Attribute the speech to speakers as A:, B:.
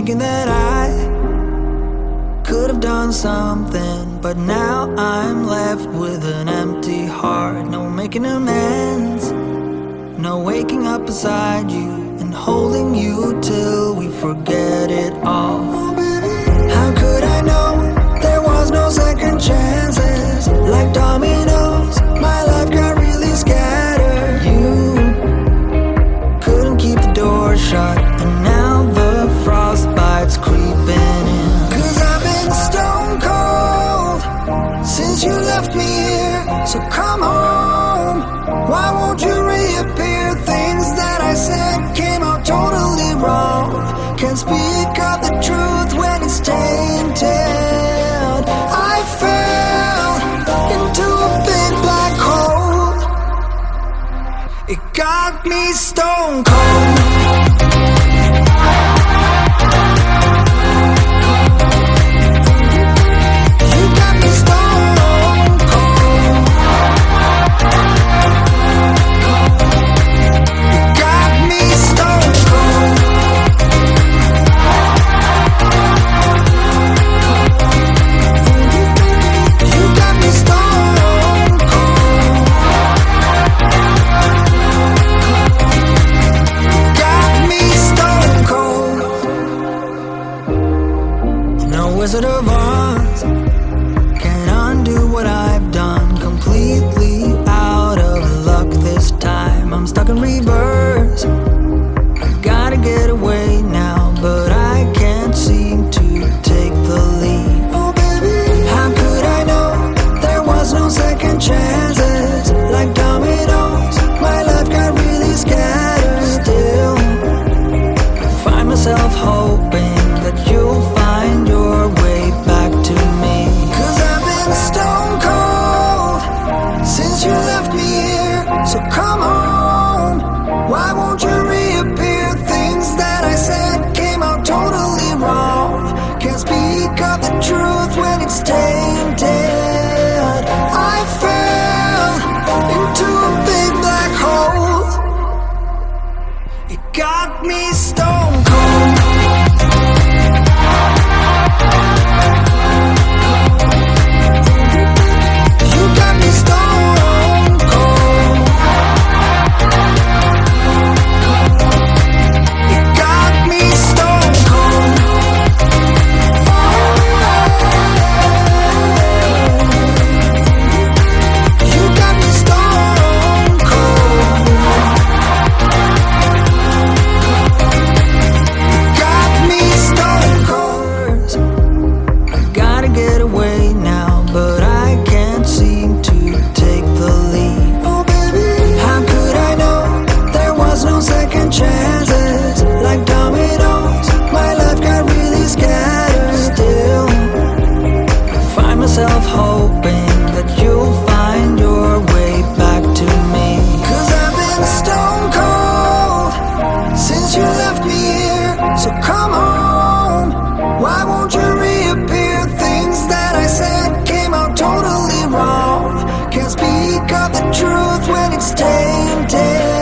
A: thinking that I could have done something, but now I'm left with an empty heart. No making amends, no waking up beside you and holding you till we forget it all. How could I know there was no second chances? Like dominoes, my life got really scattered. You couldn't keep the door shut, and now the frostbite's creeping in. 'Cause I've been stone cold since you left me here. So come home, why won't you reappear? Things that I said came out totally wrong. Can't speak of the truth when it's tainted. I fell into a big black hole. It got me stone cold. You got me stone cold. You got me stone cold. You got me stone cold. Got me stone cold. No Wizard of Oz can undo what I've done. Completely out of luck this time. I'm stuck in reverse. I gotta get away now, but I can't seem to take the lead. Oh baby, how could I know there was no second chances? Like dominoes, my life got really scattered. Still, I find myself hoping that you'll find your way back to me. 'Cause I've been stone cold since you left me here. So come on, why won't you reappear? Things that I said came out totally wrong. Can't speak of the truth when it's tainted. I fell into a big black hole. It got me stone cold. You got me stone cold. It got me stone cold. You got me stone cold. Got me stone cold. I gotta get away now, but I can't seem to take the lead. Oh baby, how could I know there was no second chances? Like dominoes, my life got really scattered. Still, I find myself hoping that you'll find your way back to me. 'Cause I've been stone cold since you left me here. So come on, why won't you reappear? Things that I said came out totally wrong. Can't speak of the truth when it's tainted.